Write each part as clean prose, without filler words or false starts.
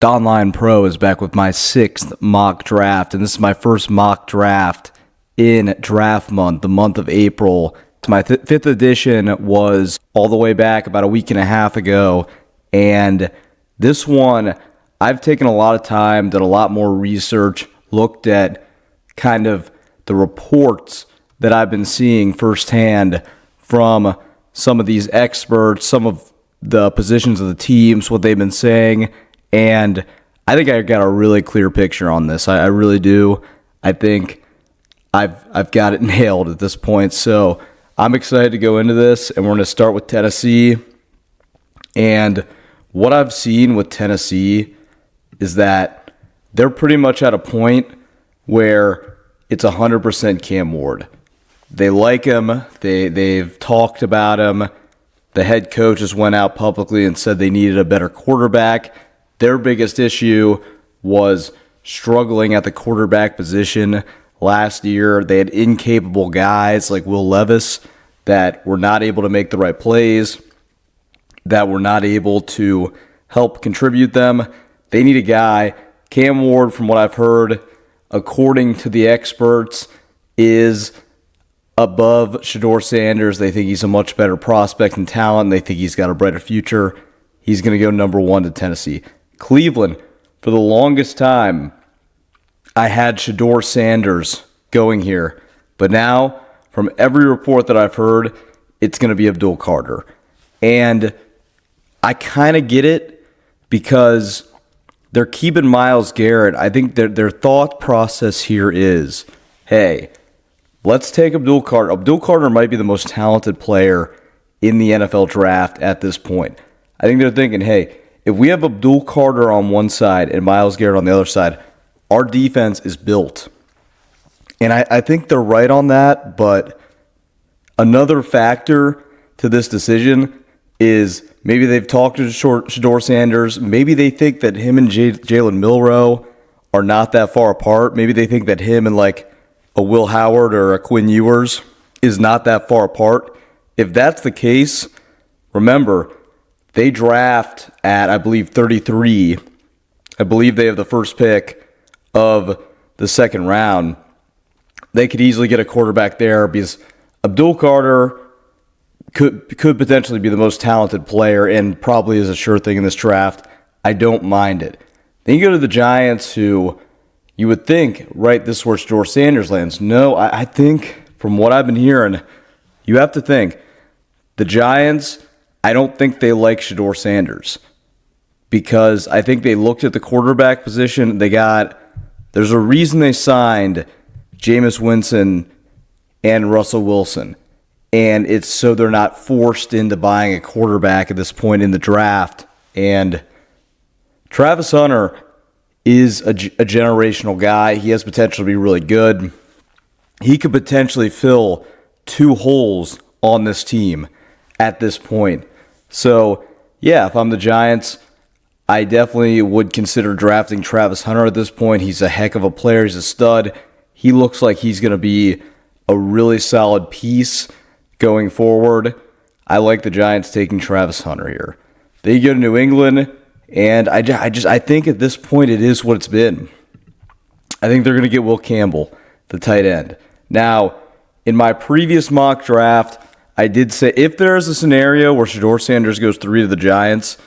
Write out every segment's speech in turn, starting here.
Online Pro is back with my sixth mock draft, and this is my first mock draft in draft month, the month of April. My fifth edition was all the way back about a week and a half ago, and this one, I've taken a lot of time, did a lot more research, looked at kind of the reports that I've been seeing firsthand from some of these experts, some of the positions of the teams, what they've been saying. And I think I got a really clear picture on this. I really do. I think I've got it nailed at this point. So I'm excited to go into this, and we're going to start with Tennessee. And what I've seen with Tennessee is that they're pretty much at a point where it's 100% Cam Ward. They like him. They've talked about him. The head coach just went out publicly and said they needed a better quarterback. Their biggest issue was struggling at the quarterback position last year. They had incapable guys like Will Levis that were not able to make the right plays, that were not able to help contribute them. They need a guy. Cam Ward, from what I've heard, according to the experts, is above Shedeur Sanders. They think he's a much better prospect and talent. They think he's got a brighter future. He's going to go number one to Tennessee. Cleveland, for the longest time, I had Shedeur Sanders going here. But now, from every report that I've heard, it's going to be Abdul Carter. And I kind of get it because they're keeping Myles Garrett. I think their thought process here is, hey, let's take Abdul Carter. Abdul Carter might be the most talented player in the NFL draft at this point. I think they're thinking, hey, if we have Abdul Carter on one side and Myles Garrett on the other side, our defense is built. And I think they're right on that, but another factor to this decision is maybe they've talked to Shedeur Sanders. Maybe they think that him and Jalen Milroe are not that far apart. Maybe they think that him and like a Will Howard or a Quinn Ewers is not that far apart. If that's the case, remember, they draft at, I believe, 33. I believe they have the first pick of the second round. They could easily get a quarterback there because Abdul Carter could potentially be the most talented player and probably is a sure thing in this draft. I don't mind it. Then you go to the Giants, who you would think, right, this is where Shedeur Sanders lands. No, I think from what I've been hearing, you have to think the Giants, I don't think they like Shedeur Sanders because I think they looked at the quarterback position. There's a reason they signed Jameis Winston and Russell Wilson. And it's so they're not forced into buying a quarterback at this point in the draft. And Travis Hunter is a generational guy. He has potential to be really good. He could potentially fill two holes on this team at this point. So, yeah, if I'm the Giants, I definitely would consider drafting Travis Hunter at this point. He's a heck of a player. He's a stud. He looks like he's going to be a really solid piece going forward. I like the Giants taking Travis Hunter here. They go to New England, and I think at this point it is what it's been. I think they're going to get Will Campbell, the tight end. Now, in my previous mock draft, I did say if there is a scenario where Shedeur Sanders goes 3 to the Giants,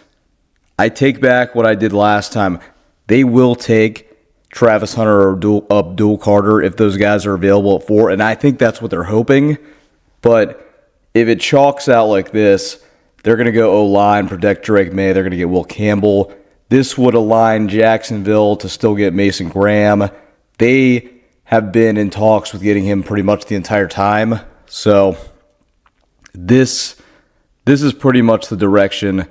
I take back what I did last time. They will take Travis Hunter or Abdul Carter if those guys are available at 4, and I think that's what they're hoping. But if it chalks out like this, they're going to go O-line, protect Drake May. They're going to get Will Campbell. This would align Jacksonville to still get Mason Graham. They have been in talks with getting him pretty much the entire time. So this is pretty much the direction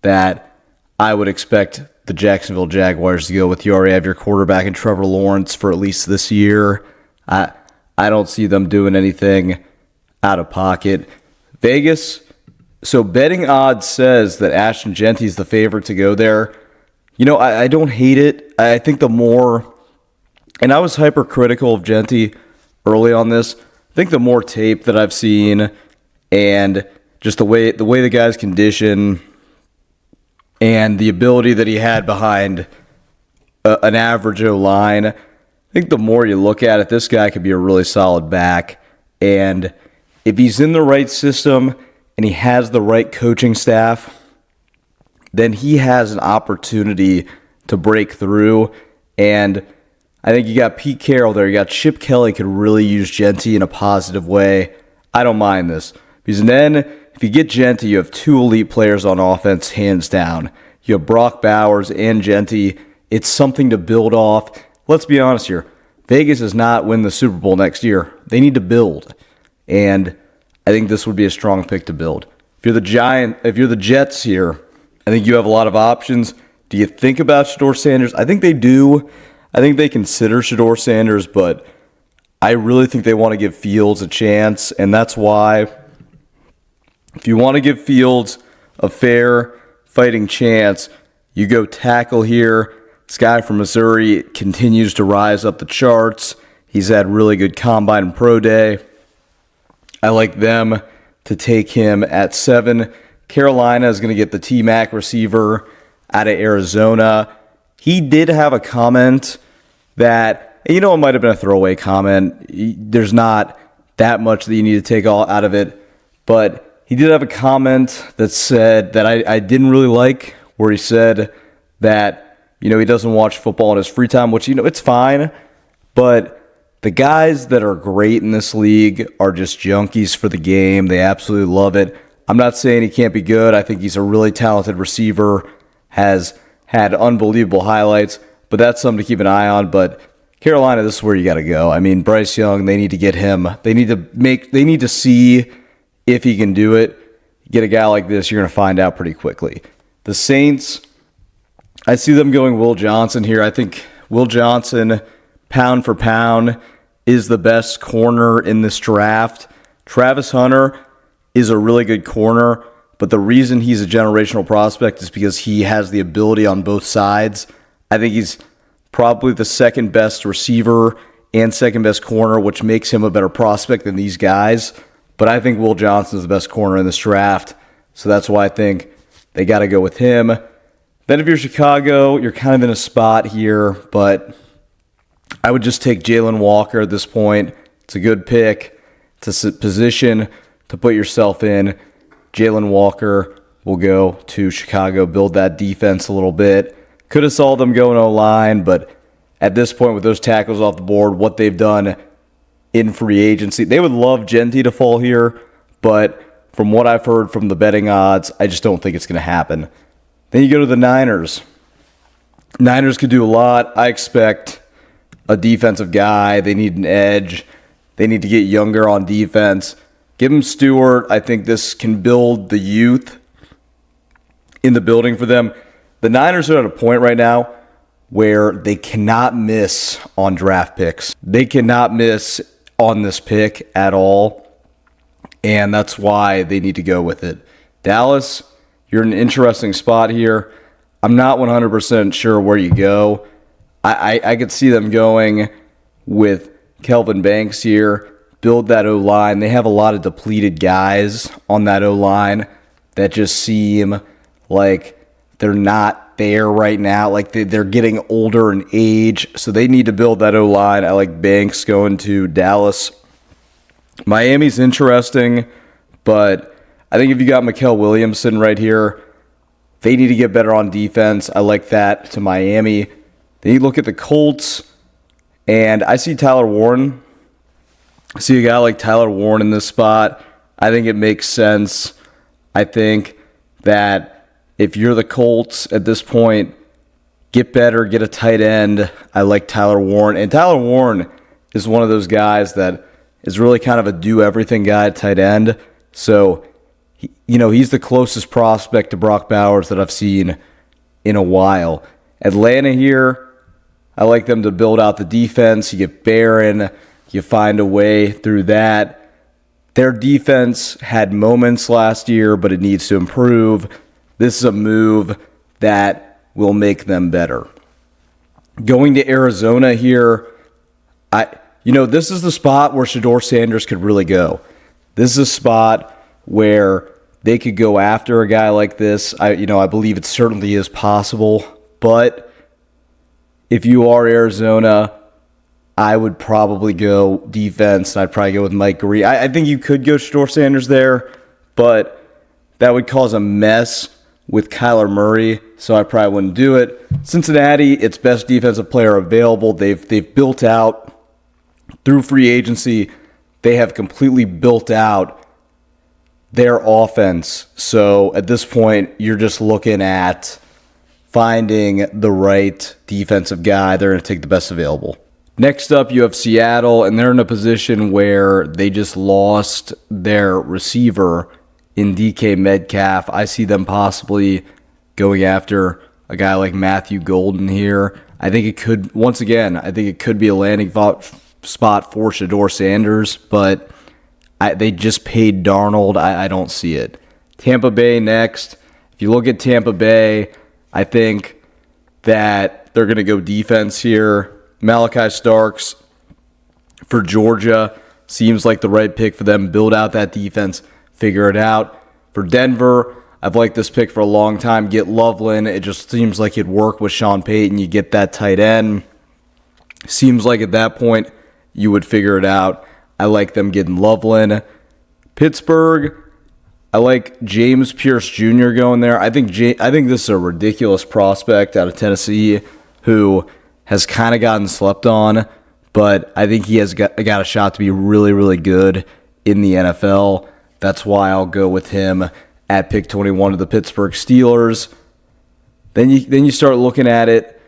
that I would expect the Jacksonville Jaguars to go with. You already have your quarterback in Trevor Lawrence for at least this year. I don't see them doing anything out of pocket. Vegas, so betting odds says that Ashton Jeanty is the favorite to go there. You know, I don't hate it. I think the more, and I was hypercritical of Jeanty early on this. I think the more tape that I've seen and just the way the guy's condition and the ability that he had behind an average O-line. I think the more you look at it, this guy could be a really solid back. And if he's in the right system and he has the right coaching staff, then he has an opportunity to break through. And I think you got Pete Carroll there. You got Chip Kelly could really use Jeanty in a positive way. I don't mind this. Because then, if you get Jeanty, you have two elite players on offense, hands down. You have Brock Bowers and Jeanty. It's something to build off. Let's be honest here. Vegas does not win the Super Bowl next year. They need to build. And I think this would be a strong pick to build. If you're the Jets here, I think you have a lot of options. Do you think about Shedeur Sanders? I think they do. I think they consider Shedeur Sanders, but I really think they want to give Fields a chance, and that's why if you want to give Fields a fair fighting chance, you go tackle here. This guy from Missouri continues to rise up the charts. He's had really good combine and pro day. I like them to take him at 7. Carolina is going to get the T-Mac receiver out of Arizona. He did have a comment that, it might have been a throwaway comment. There's not that much that you need to take all out of it. But he did have a comment that said that I didn't really like, where he said that, he doesn't watch football in his free time, which, it's fine. But the guys that are great in this league are just junkies for the game. They absolutely love it. I'm not saying he can't be good. I think he's a really talented receiver, has had unbelievable highlights, but that's something to keep an eye on. But Carolina, this is where you got to go. I mean, Bryce Young, they need to get him. They need to see if he can do it. Get a guy like this, you're going to find out pretty quickly. The Saints, I see them going Will Johnson here. I think Will Johnson, pound for pound, is the best corner in this draft. Travis Hunter is a really good corner, but the reason he's a generational prospect is because he has the ability on both sides. I think he's probably the second best receiver and second best corner, which makes him a better prospect than these guys. But I think Will Johnson is the best corner in this draft, so that's why I think they got to go with him. Then if you're Chicago, you're kind of in a spot here, but I would just take Jalen Walker at this point. It's a good pick. It's a position to put yourself in. Jalen Walker will go to Chicago, build that defense a little bit. Could have saw them going O-line, but at this point with those tackles off the board, what they've done in free agency, they would love Jeanty to fall here, but from what I've heard from the betting odds, I just don't think it's going to happen. Then you go to the Niners. Niners could do a lot. I expect a defensive guy. They need an edge. They need to get younger on defense. Give them Stewart. I think this can build the youth in the building for them. The Niners are at a point right now where they cannot miss on draft picks. They cannot miss on this pick at all, and that's why they need to go with it. Dallas, you're in an interesting spot here. I'm not 100% sure where you go. I could see them going with Kelvin Banks here, build that O-line. They have a lot of depleted guys on that O-line that just seem like they're not there right now. Like they're getting older in age, so they need to build that O-line. I like Banks going to Dallas. Miami's interesting, but I think if you got Mikael Williamson right here, they need to get better on defense. I like that to Miami. Then you look at the Colts, and I see Tyler Warren. I see a guy like Tyler Warren in this spot. I think it makes sense. I think that if you're the Colts at this point, get better, get a tight end. I like Tyler Warren. And Tyler Warren is one of those guys that is really kind of a do-everything guy at tight end. So, he's the closest prospect to Brock Bowers that I've seen in a while. Atlanta here, I like them to build out the defense. You get Barron. You find a way through that. Their defense had moments last year, but it needs to improve. This is a move that will make them better. Going to Arizona here, this is the spot where Shedeur Sanders could really go. This is a spot where they could go after a guy like this. I believe it certainly is possible, but If you are Arizona, I would probably go defense. I'd probably go with Mike Green. I think you could go Shedeur Sanders there, but that would cause a mess with Kyler Murray, so I probably wouldn't do it. Cincinnati, its best defensive player available. They've built out through free agency. They have completely built out their offense. So at this point, you're just looking at finding the right defensive guy. They're going to take the best available. Next up, you have Seattle, and they're in a position where they just lost their receiver in DK Metcalf. I see them possibly going after a guy like Matthew Golden here. I think it could be a landing spot for Shedeur Sanders, but they just paid Darnold. I don't see it. Tampa Bay next. If you look at Tampa Bay, I think that they're going to go defense here. Malachi Starks for Georgia seems like the right pick for them. Build out that defense, figure it out. For Denver, I've liked this pick for a long time. Get Loveland. It just seems like it'd work with Sean Payton. You get that tight end. Seems like at that point you would figure it out. I like them getting Loveland. Pittsburgh, I like James Pierce Jr. going there. I think this is a ridiculous prospect out of Tennessee who has kind of gotten slept on, but I think he has got a shot to be really, really good in the NFL. That's why I'll go with him at pick 21 of the Pittsburgh Steelers. Then you start looking at it.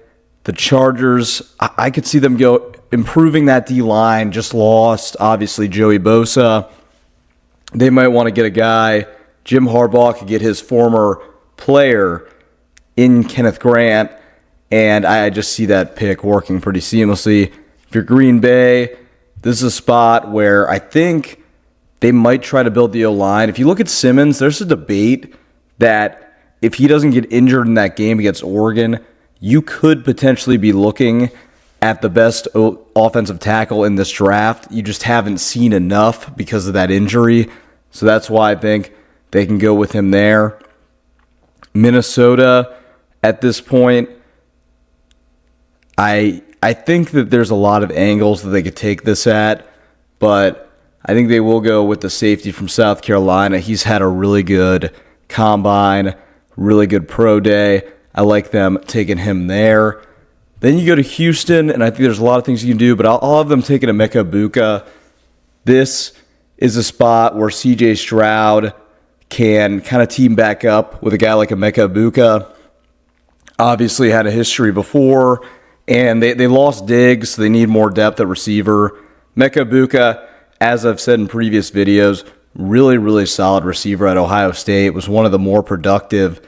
The Chargers, I could see them improving that D-line. Just lost, obviously, Joey Bosa. They might want to get a guy. Jim Harbaugh could get his former player in Kenneth Grant, and I just see that pick working pretty seamlessly. If you're Green Bay, this is a spot where I think they might try to build the O-line. If you look at Simmons, there's a debate that if he doesn't get injured in that game against Oregon, you could potentially be looking at the best offensive tackle in this draft. You just haven't seen enough because of that injury. So that's why I think they can go with him there. Minnesota, at this point, I think that there's a lot of angles that they could take this at, but I think they will go with the safety from South Carolina. He's had a really good combine, really good pro day. I like them taking him there. Then you go to Houston, and I think there's a lot of things you can do, but I'll have them taking Emeka Egbuka. This is a spot where C.J. Stroud can kind of team back up with a guy like Emeka Egbuka. Obviously had a history before, and they lost Diggs, so they need more depth at receiver. Emeka Egbuka, as I've said in previous videos, really, really solid receiver at Ohio State. Was one of the more productive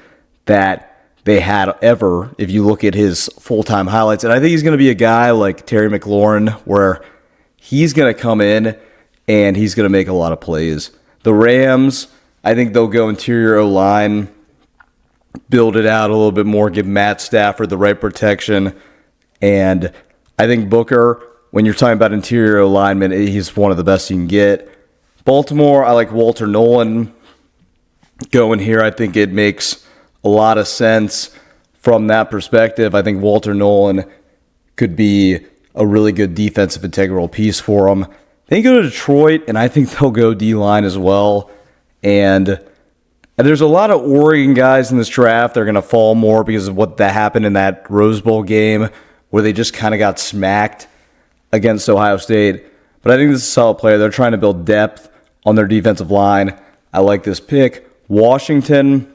that they had ever, if you look at his full-time highlights. And I think he's going to be a guy like Terry McLaurin, where he's going to come in and he's going to make a lot of plays. The Rams, I think they'll go interior O-line, build it out a little bit more, give Matt Stafford the right protection. And I think Booker, when you're talking about interior alignment, he's one of the best you can get. Baltimore, I like Walter Nolan going here. I think it makes a lot of sense from that perspective. I think Walter Nolan could be a really good defensive integral piece for them. They go to Detroit, and I think they'll go D-line as well. And there's a lot of Oregon guys in this draft. They're going to fall more because of what that happened in that Rose Bowl game where they just kind of got smacked against Ohio State. But I think this is a solid player. They're trying to build depth on their defensive line. I like this pick. Washington,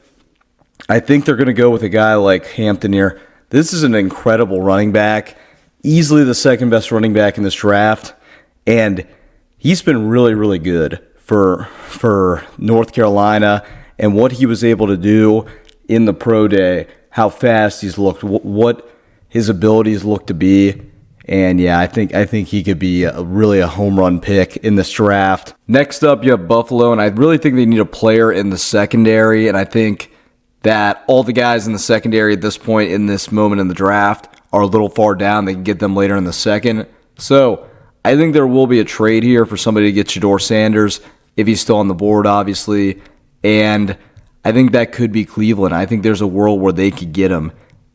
I think they're going to go with a guy like Hampton here. This is an incredible running back, easily the second best running back in this draft, and he's been really, really good for North Carolina and what he was able to do in the pro day, how fast he's looked, what his abilities look to be. And yeah, I think he could be really a home run pick in this draft. Next up, you have Buffalo, and I really think they need a player in the secondary, and I think that all the guys in the secondary at this point in this moment in the draft are a little far down. They can get them later in the second. So I think there will be a trade here for somebody to get Shedeur Sanders if he's still on the board, obviously. And I think that could be Cleveland. I think there's a world where they could get him.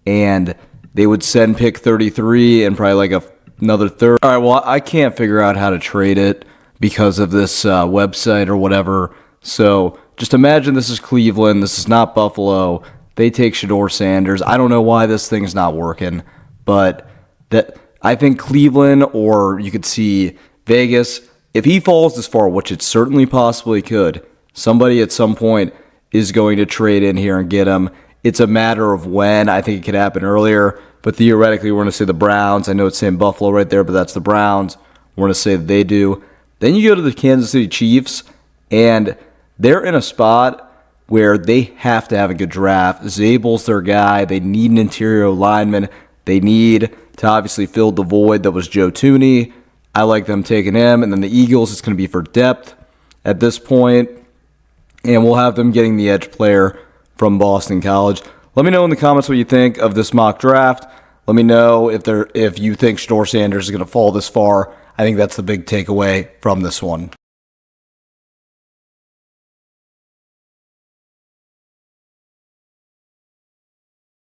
And they would send pick 33 and probably like another third. All right, well, I can't figure out how to trade it because of this website or whatever. So just imagine this is Cleveland. This is not Buffalo. They take Shedeur Sanders. I don't know why this thing's not working, but that I think Cleveland, or you could see Vegas, if he falls this far, which it certainly possibly could, somebody at some point is going to trade in here and get him. It's a matter of when. I think it could happen earlier, but theoretically, we're going to say the Browns. I know it's saying Buffalo right there, but that's the Browns. We're going to say that they do. Then you go to the Kansas City Chiefs, and they're in a spot where they have to have a good draft. Zabel's their guy. They need an interior lineman. They need to obviously fill the void that was Joe Thuney. I like them taking him. And then the Eagles, it's going to be for depth at this point. And we'll have them getting the edge player from Boston College. Let me know in the comments what you think of this mock draft. Let me know if you think Shedeur Sanders is going to fall this far. I think that's the big takeaway from this one.